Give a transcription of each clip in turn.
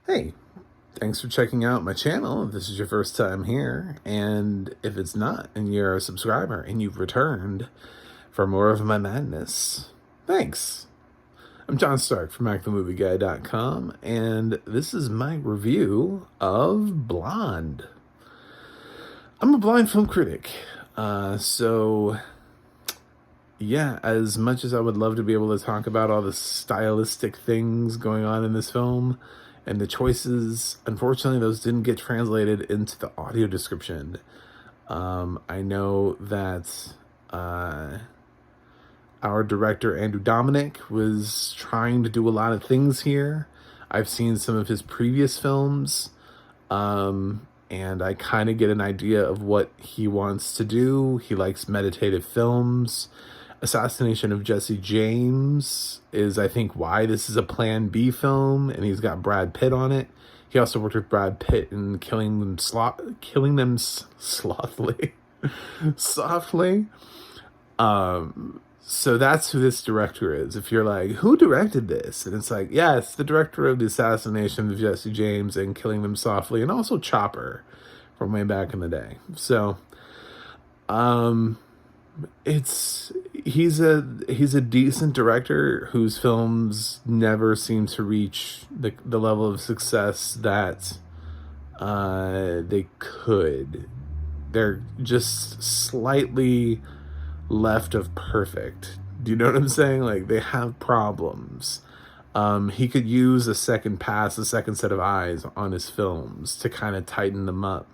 Hey, thanks for checking out my channel if this is your first time here. And if it's not, and you're a subscriber and you've returned for more of my madness, thanks. I'm John Stark from movieguy.com, and this is my review of Blonde. I'm a blind film critic, so yeah, as much as I would love to be able to talk about all the stylistic things going on in this film and the choices, unfortunately, those didn't get translated into the audio description. I know that our director, Andrew Dominic, was trying to do a lot of things here. I've seen some of his previous films, and I kind of get an idea of what he wants to do. He likes meditative films. Assassination of Jesse James is, I think, why this is a Plan B film, and he's got Brad Pitt on it. He also worked with Brad Pitt in Killing Them Slothly. Softly. So that's who this director is. If you're like, who directed this? And it's like, yeah, it's the director of the Assassination of Jesse James and Killing Them Softly, and also Chopper from way back in the day. So, he's a decent director whose films never seem to reach the level of success that they could. They're just slightly left of perfect. Do you know what I'm saying? Like, they have problems. He could use a second pass, a second set of eyes on his films to kind of tighten them up.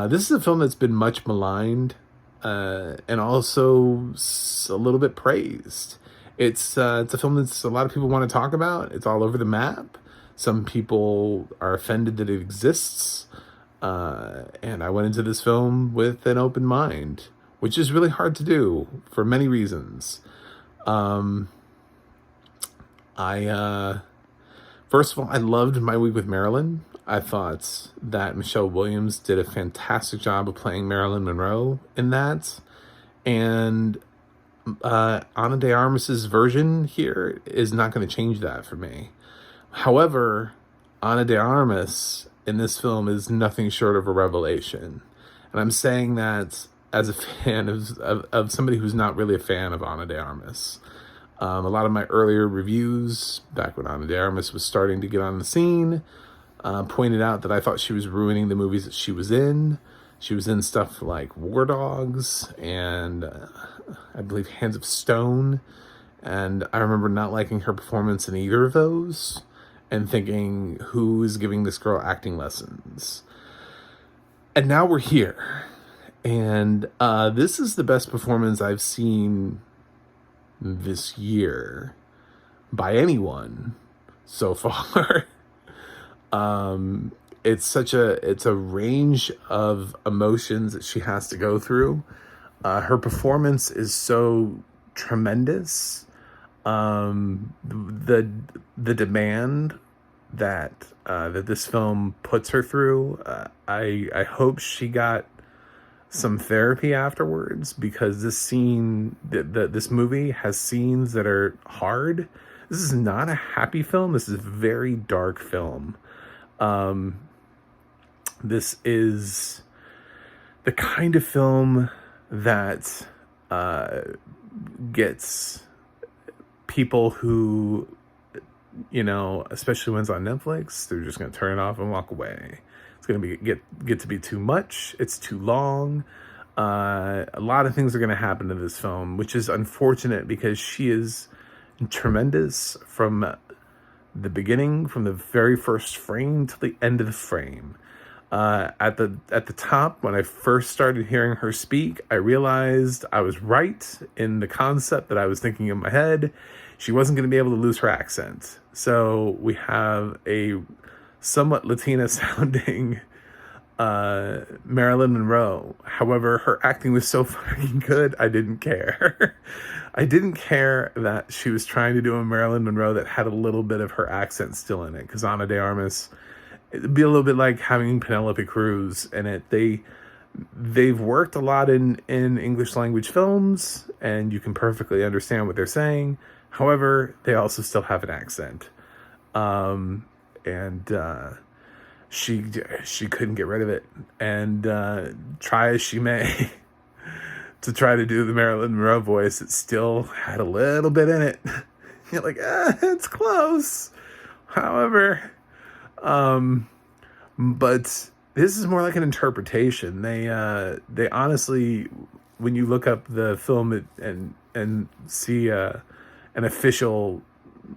This is a film that's been much maligned, and also a little bit praised. It's a film that's a lot of people want to talk about. It's all over the map. Some people are offended that it exists, and I went into this film with an open mind, which is really hard to do for many reasons. First of all, I loved My Week with Marilyn. I thought that Michelle Williams did a fantastic job of playing Marilyn Monroe in that. And Ana de Armas's version here is not going to change that for me. However, Ana de Armas in this film is nothing short of a revelation. And I'm saying that as a fan of somebody who's not really a fan of Ana de Armas. A lot of my earlier reviews, back when Ana de Armas was starting to get on the scene, pointed out that I thought she was ruining the movies that she was in. She was in stuff like War Dogs and I believe Hands of Stone. And I remember not liking her performance in either of those and thinking, who is giving this girl acting lessons? And now we're here. And this is the best performance I've seen this year by anyone so far. It's a range of emotions that she has to go through. Her performance is so tremendous. The demand that this film puts her through, I hope she got some therapy afterwards, because this movie has scenes that are hard. This is not a happy film. This is a very dark film. This is the kind of film that gets people who, especially when it's on Netflix, they're just going to turn it off and walk away. It's going to get to be too much. It's too long. A lot of things are going to happen to this film, which is unfortunate because she is tremendous from the beginning, from the very first frame to the end of the frame. At the top, when I first started hearing her speak, I realized I was right in the concept that I was thinking in my head. She wasn't going to be able to lose her accent. So we have a somewhat Latina sounding Marilyn Monroe. However, her acting was so fucking good, I didn't care. I didn't care that she was trying to do a Marilyn Monroe that had a little bit of her accent still in it, because Ana de Armas, it'd be a little bit like having Penelope Cruz in it. They've worked a lot in English language films, and you can perfectly understand what they're saying. However, they also still have an accent. and she couldn't get rid of it, and try as she may to try to do the Marilyn Monroe voice, it still had a little bit in it. You're like, it's close. However, but this is more like an interpretation. They honestly, when you look up the film and see an official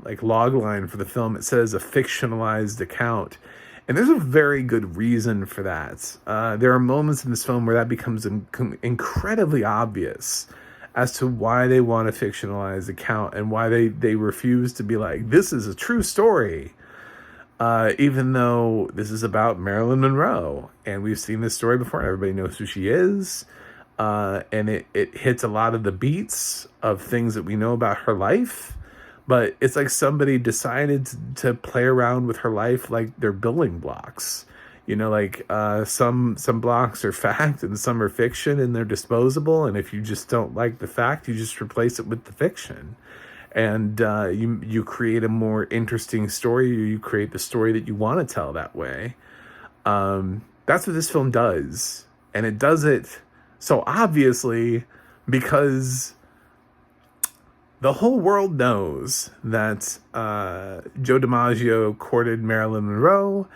like log line for the film, it says a fictionalized account. And there's a very good reason for that. There are moments in this film where that becomes incredibly obvious as to why they want a fictionalized account and why they refuse to be like, this is a true story. Even though this is about Marilyn Monroe. And we've seen this story before, and everybody knows who she is. And it hits a lot of the beats of things that we know about her life. But it's like somebody decided to play around with her life like they're building blocks. You know, like some blocks are fact and some are fiction, and they're disposable. And if you just don't like the fact, you just replace it with the fiction. And you create a more interesting story, or you create the story that you want to tell that way. That's what this film does. And it does it so obviously because the whole world knows that Joe DiMaggio courted Marilyn Monroe,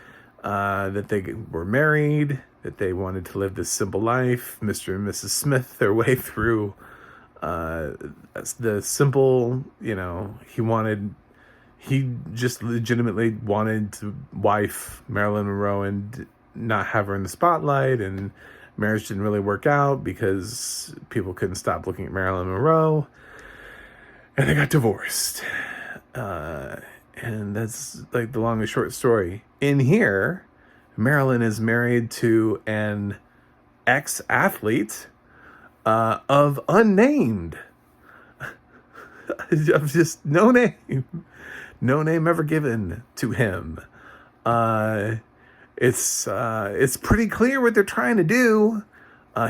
that they were married, that they wanted to live this simple life. Mr. and Mrs. Smith their way through the simple, he just legitimately wanted to wife Marilyn Monroe and not have her in the spotlight, and marriage didn't really work out because people couldn't stop looking at Marilyn Monroe. And they got divorced. And that's like the long and short story. In here, Marilyn is married to an ex-athlete of unnamed. Of just no name. No name ever given to him. It's pretty clear what they're trying to do.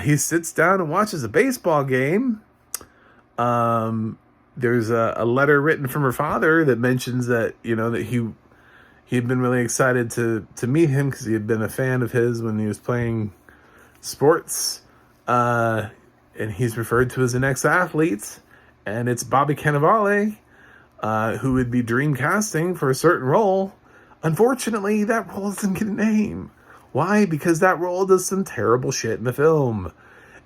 He sits down and watches a baseball game. There's a letter written from her father that mentions that, that he had been really excited to meet him because he had been a fan of his when he was playing sports. And he's referred to as an ex-athlete. And it's Bobby Cannavale, who would be dream casting for a certain role. Unfortunately, that role doesn't get a name. Why? Because that role does some terrible shit in the film.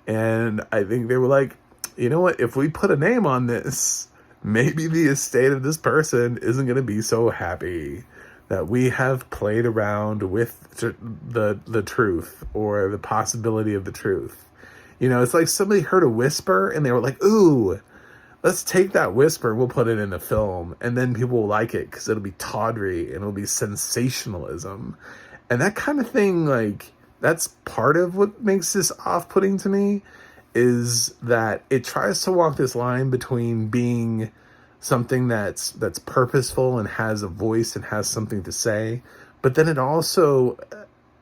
And I think they were like, you know what, if we put a name on this, maybe the estate of this person isn't going to be so happy that we have played around with the truth or the possibility of the truth. It's like somebody heard a whisper and they were like, ooh, let's take that whisper, we'll put it in a film, and then people will like it because it'll be tawdry and it'll be sensationalism. And that kind of thing, like, that's part of what makes this off-putting to me, is that it tries to walk this line between being something that's purposeful and has a voice and has something to say, but then it also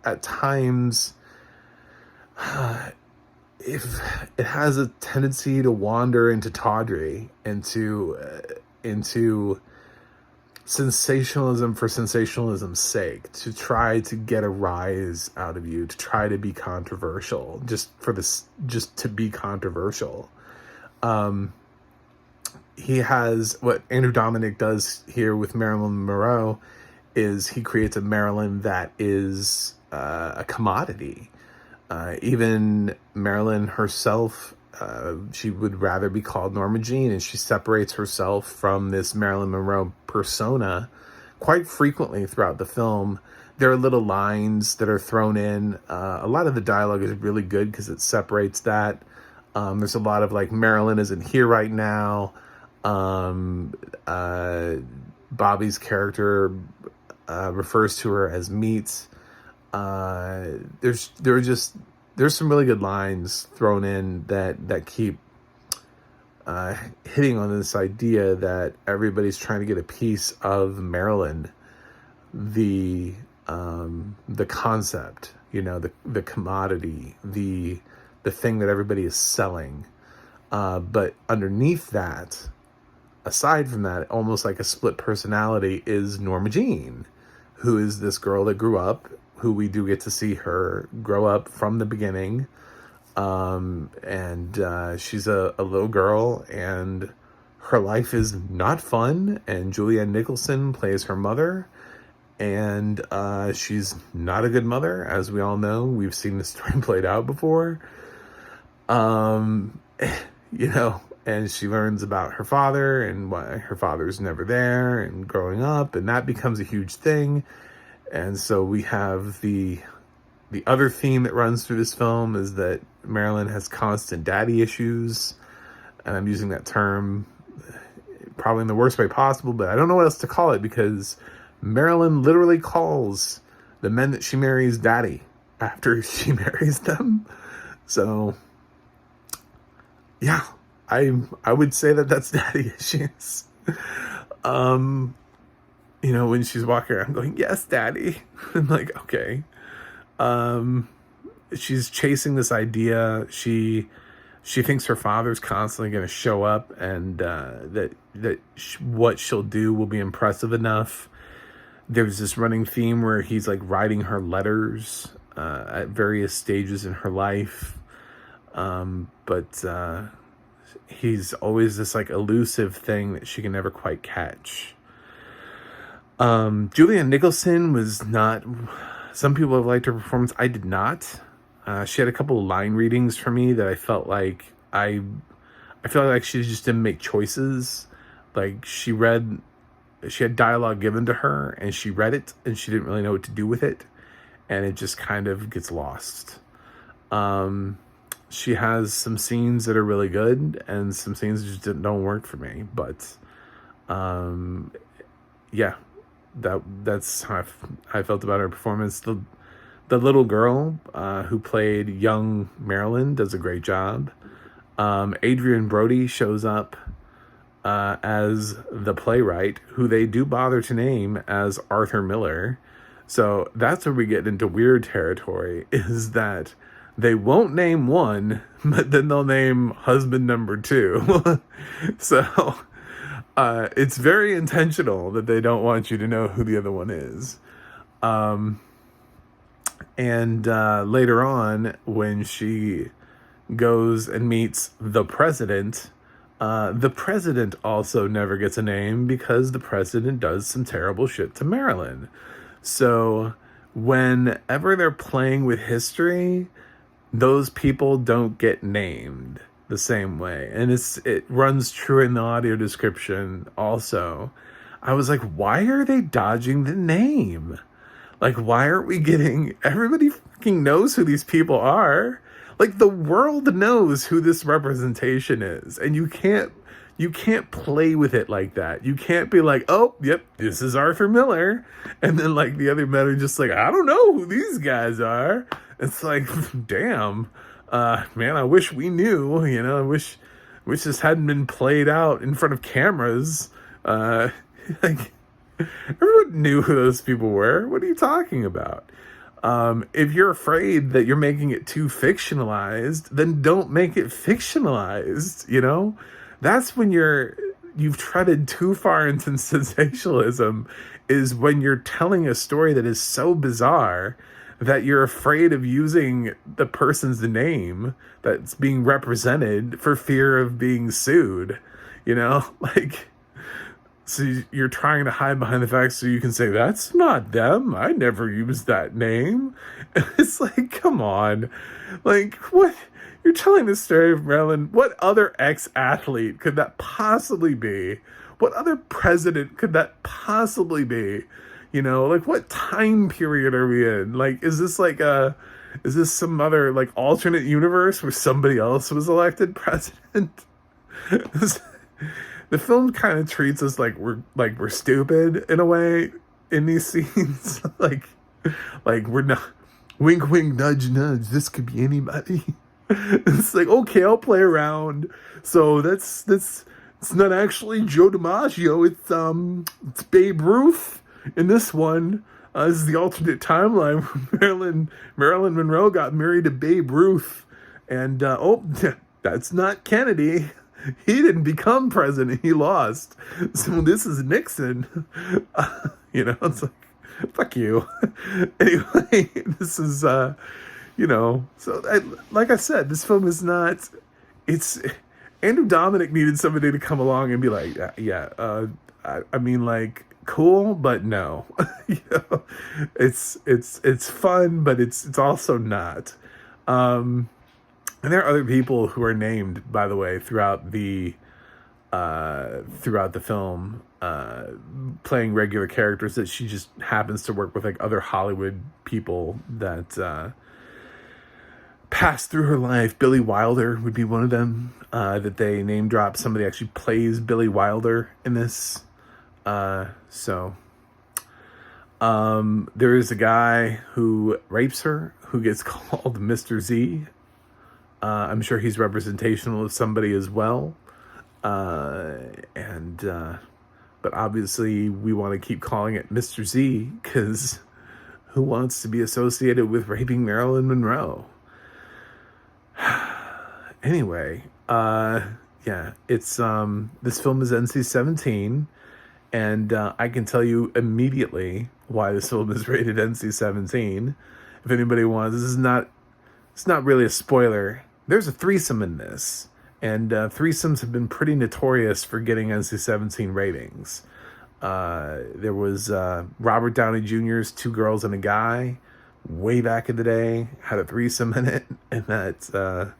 at times if it has a tendency to wander into tawdry, into sensationalism for sensationalism's sake, to try to get a rise out of you, to try to be controversial, just to be controversial. He has, what Andrew Dominic does here with Marilyn Monroe is he creates a Marilyn that is a commodity. Even Marilyn herself, she would rather be called Norma Jean, and she separates herself from this Marilyn Monroe persona quite frequently throughout the film. There are little lines that are thrown in. A lot of the dialogue is really good because it separates that. There's a lot of like, Marilyn isn't here right now. Bobby's character refers to her as meat. There's some really good lines thrown in that keep hitting on this idea that everybody's trying to get a piece of Maryland, the concept, the commodity, the thing that everybody is selling. But underneath that, aside from that, almost like a split personality, is Norma Jean, who is this girl that grew up, who we do get to see her grow up from the beginning. And she's a little girl, and her life is not fun, and Julianne Nicholson plays her mother, and she's not a good mother, as we all know. We've seen this story played out before. You know, and she learns about her father and why her father's never there, and growing up, and that becomes a huge thing. And so we have the other theme that runs through this film is that Marilyn has constant daddy issues, and I'm using that term probably in the worst way possible, but I don't know what else to call it, because Marilyn literally calls the men that she marries daddy after she marries them. So yeah, I would say that that's daddy issues. You know, when she's walking around going, yes, daddy. I'm like, okay. She's chasing this idea. She thinks her father's constantly going to show up, and what she'll do will be impressive enough. There's this running theme where he's like writing her letters at various stages in her life. But he's always this like elusive thing that she can never quite catch. Julianne Nicholson was not... Some people have liked her performance. I did not. She had a couple of line readings for me that I felt like I felt like she just didn't make choices. Like she had dialogue given to her, and she read it, and she didn't really know what to do with it, and it just kind of gets lost. She has some scenes that are really good, and some scenes that just don't work for me. But yeah, that's how I felt about her performance. The little girl who played young Marilyn does a great job. Adrian Brody shows up as the playwright, who they do bother to name as Arthur Miller. So that's where we get into weird territory, is that they won't name one, but then they'll name husband number 2. So it's very intentional that they don't want you to know who the other one is. And later on, when she goes and meets the president also never gets a name, because the president does some terrible shit to Marilyn. So whenever they're playing with history, those people don't get named the same way. And it runs true in the audio description also. I was like, why are they dodging the name? Like, why aren't we getting... Everybody fucking knows who these people are. Like, the world knows who this representation is. And you can't play with it like that. You can't be like, oh, yep, this is Arthur Miller. And then, like, the other men are just like, I don't know who these guys are. It's like, damn. Man, I wish we knew. You know, I wish this hadn't been played out in front of cameras. Like... Everyone knew who those people were. What are you talking about? If you're afraid that you're making it too fictionalized, then don't make it fictionalized, you know? That's when you've treaded too far into sensationalism, is when you're telling a story that is so bizarre that you're afraid of using the person's name that's being represented for fear of being sued, you know? Like... So you're trying to hide behind the fact so you can say, that's not them. I never used that name. It's like, come on. Like, what? You're telling the story of Marilyn. What other ex-athlete could that possibly be? What other president could that possibly be? You know, like, what time period are we in? Like, is this some other, like, alternate universe where somebody else was elected president? The film kind of treats us like we're stupid in a way in these scenes. like we're not, wink wink nudge nudge, this could be anybody. It's like, okay, I'll play around. So that's it's not actually Joe DiMaggio, it's Babe Ruth in this one. This is the alternate timeline where Marilyn Monroe got married to Babe Ruth, and that's not Kennedy. He didn't become president. He lost. So this is Nixon. You know, it's like, Fuck you. Anyway, this is, like I said, this film is not, it's, Andrew Dominic needed somebody to come along and be like, I mean, like, cool, but no. It's fun, but it's also not. And there are other people who are named, by the way, throughout the film, playing regular characters that she just happens to work with, like other Hollywood people that pass through her life. Billy Wilder would be one of them that they name drop. Somebody actually plays Billy Wilder in this. There is a guy who rapes her who gets called Mr. Z. I'm sure he's representational of somebody as well. But obviously we want to keep calling it Mr. Z because who wants to be associated with raping Marilyn Monroe? Anyway, it's, this film is NC-17, and I can tell you immediately why this film is rated NC-17. If anybody wants, it's not really a spoiler. There's a threesome in this, and threesomes have been pretty notorious for getting NC-17 ratings. There was Robert Downey Jr.'s Two Girls and a Guy, way back in the day, had a threesome in it, and that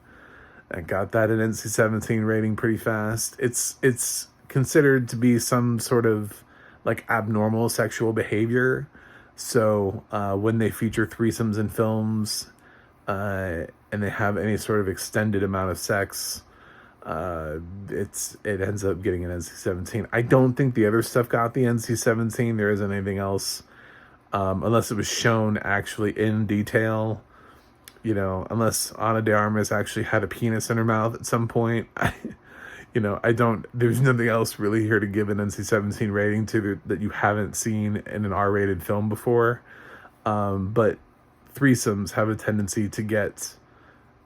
got that an NC-17 rating pretty fast. It's considered to be some sort of like abnormal sexual behavior. So when they feature threesomes in films, and they have any sort of extended amount of sex, it ends up getting an NC-17. I don't think the other stuff got the NC-17. There isn't anything else, unless it was shown actually in detail. Unless Ana de Armas actually had a penis in her mouth at some point. There's nothing else really here to give an NC-17 rating to that you haven't seen in an R-rated film before. But threesomes have a tendency to get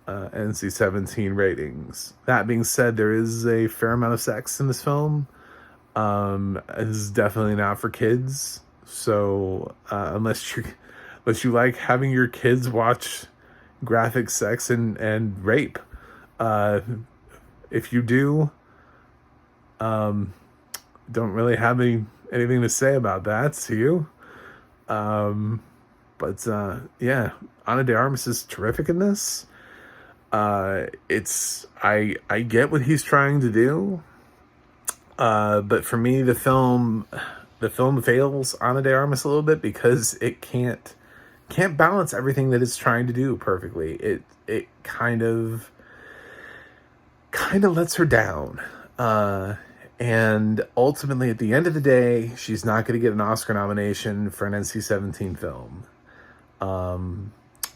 NC-17 ratings. That being said, there is a fair amount of sex in this film. This is definitely not for kids. So unless you like having your kids watch graphic sex and rape, if you do, don't really have anything to say about that to you. Ana de Armas is terrific in this. I get what he's trying to do, but for me, the film fails Ana de Armas a little bit because it can't balance everything that it's trying to do perfectly. It kind of lets her down, and ultimately, at the end of the day, she's not going to get an Oscar nomination for an NC-17 film.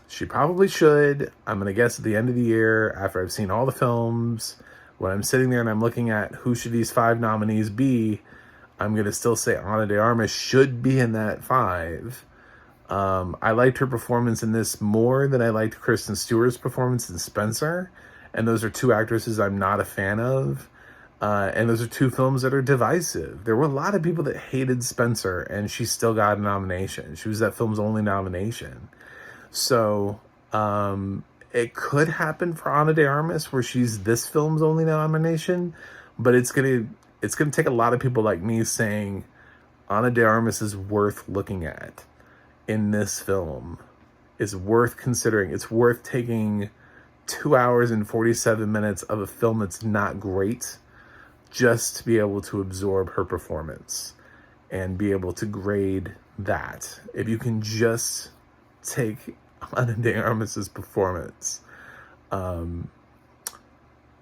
She probably should. I'm going to guess at the end of the year, after I've seen all the films, when I'm sitting there and I'm looking at who should these 5 nominees be, I'm going to still say Ana de Armas should be in that 5. I liked her performance in this more than I liked Kristen Stewart's performance in Spencer. And those are 2 actresses I'm not a fan of. And those are 2 films that are divisive. There were a lot of people that hated Spencer, and she still got a nomination. She was that film's only nomination. So, it could happen for Ana de Armas where she's this film's only nomination, but it's gonna take a lot of people like me saying Ana de Armas is worth looking at in this film, is worth considering. It's worth taking 2 hours and 47 minutes of a film that's not great just to be able to absorb her performance and be able to grade that. If you can just take Ana de Armas's performance.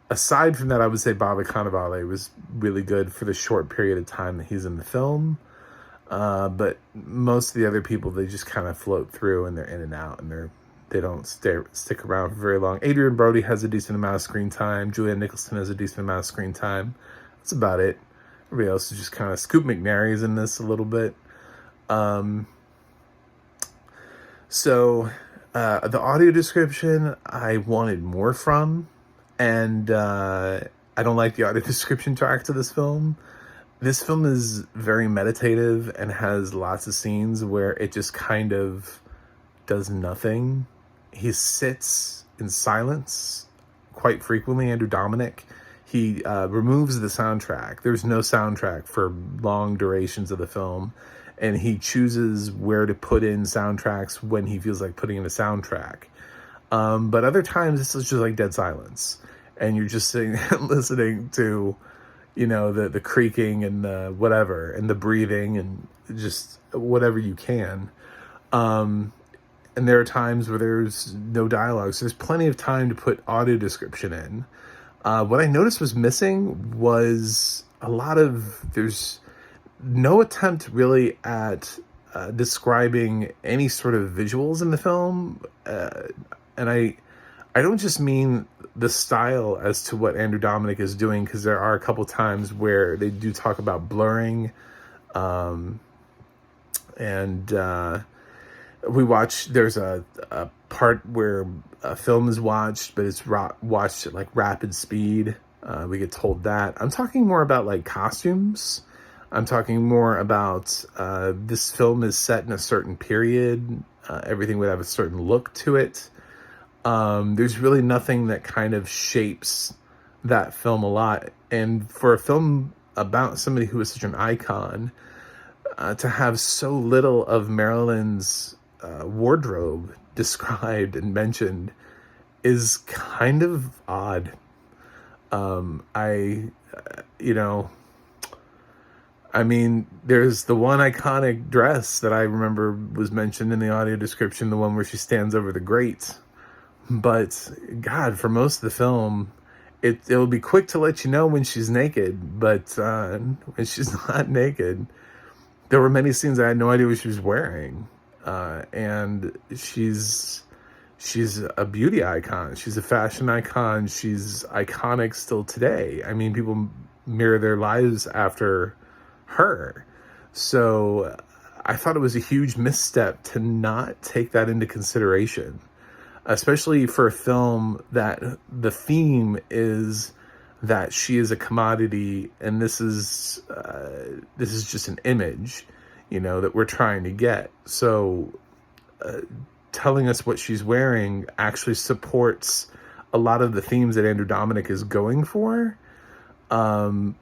Aside from that, I would say Bobby Cannavale was really good for the short period of time that he's in the film. But most of the other people, they just kind of float through and they're in and out, and they don't stick around for very long. Adrian Brody has a decent amount of screen time. Julianne Nicholson has a decent amount of screen time. That's about it. Everybody else is just kind of... Scoop McNairy's in this a little bit. The audio description I wanted more from, and I don't like the audio description track to this film. This film is very meditative and has lots of scenes where it just kind of does nothing. He sits in silence quite frequently. Andrew Dominic, he removes the soundtrack. There's no soundtrack for long durations of the film, and he chooses where to put in soundtracks when he feels like putting in a soundtrack. But other times it's just like dead silence, and you're just sitting listening to, the creaking and the whatever and the breathing and just whatever you can. And there are times where there's no dialogue, so there's plenty of time to put audio description in. What I noticed was missing was there's no attempt really at describing any sort of visuals in the film. And I don't just mean the style as to what Andrew Dominic is doing, because there are a couple times where they do talk about blurring. There's a part where a film is watched, but it's watched at like rapid speed. We get told that. I'm talking more about like costumes. I'm talking more about this film is set in a certain period. Everything would have a certain look to it. There's really nothing that kind of shapes that film a lot. And for a film about somebody who is such an icon, to have so little of Marilyn's wardrobe described and mentioned is kind of odd. There's the one iconic dress that I remember was mentioned in the audio description, the one where she stands over the grate. But God, for most of the film, it'll be quick to let you know when she's naked, but when she's not naked, there were many scenes I had no idea what she was wearing. And she's a beauty icon. She's a fashion icon. She's iconic still today. I mean, people mirror their lives after her. So I thought it was a huge misstep to not take that into consideration, especially for a film that the theme is that she is a commodity, and this is just an image, that we're trying to get. So telling us what she's wearing actually supports a lot of the themes that Andrew Dominic is going for,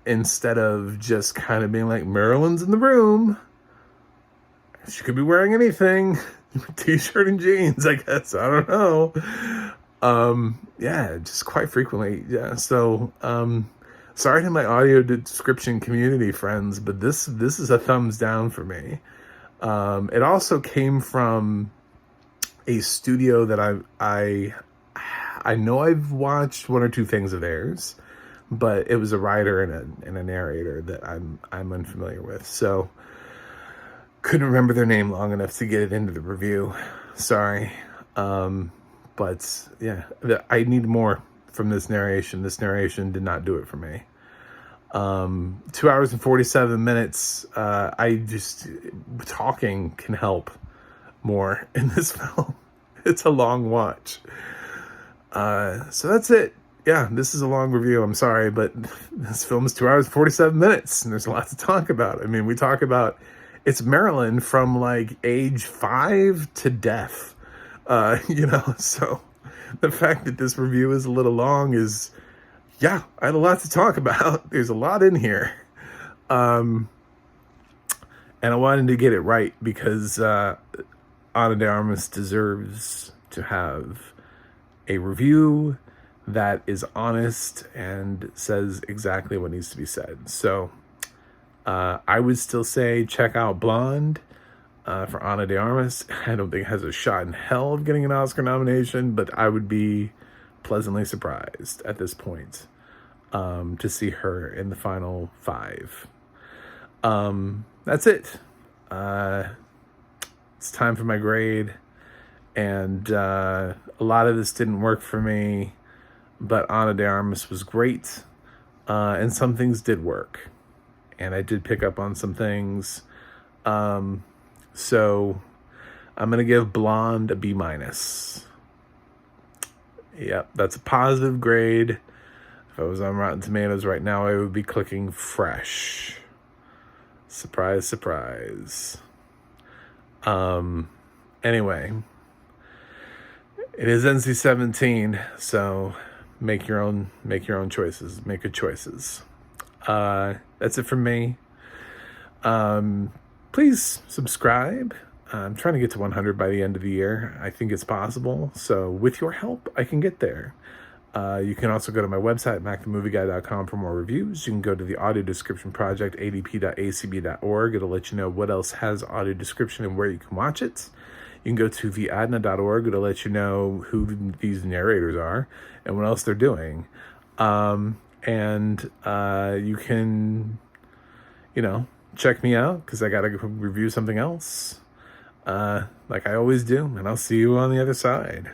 instead of just kind of being like, Marilyn's in the room, she could be wearing anything. T-shirt and jeans, I guess. I don't know. Just quite frequently. Yeah. So, sorry to my audio description community friends, but this is a thumbs down for me. It also came from a studio that I know I've watched one or two things of theirs, but it was a writer and a narrator that I'm unfamiliar with. So couldn't remember their name long enough to get it into the review. Sorry. But yeah, I need more from this narration. This narration did not do it for me. 2 hours and 47 minutes. Talking can help more in this film. It's a long watch. So that's it. Yeah, this is a long review. I'm sorry, but this film is 2 hours and 47 minutes, and there's a lot to talk about. I mean, we talk about it's Marilyn from like age 5 to death. So the fact that this review is a little long is, I had a lot to talk about. There's a lot in here. And I wanted to get it right because Ana de Armas deserves to have a review that is honest and says exactly what needs to be said. So I would still say check out Blonde for Ana de Armas. I don't think it has a shot in hell of getting an Oscar nomination, but I would be pleasantly surprised at this point to see her in the final 5. That's it. It's time for my grade, and a lot of this didn't work for me, but Ana de Armas was great, and some things did work, and I did pick up on some things. So I'm going to give Blonde a B-. Yep, that's a positive grade. If I was on Rotten Tomatoes right now, I would be clicking fresh. Surprise, surprise. Anyway, it is NC-17, so make your own choices. Make good choices. That's it from me. Please subscribe. I'm trying to get to 100 by the end of the year. I think it's possible. So with your help, I can get there. You can also go to my website, macthemovieguy.com, for more reviews. You can go to the audio description project, adp.acb.org. It'll let you know what else has audio description and where you can watch it. You can go to theadna.org. It'll let you know who these narrators are and what else they're doing. You can, check me out because I got to review something else. Like I always do, and I'll see you on the other side.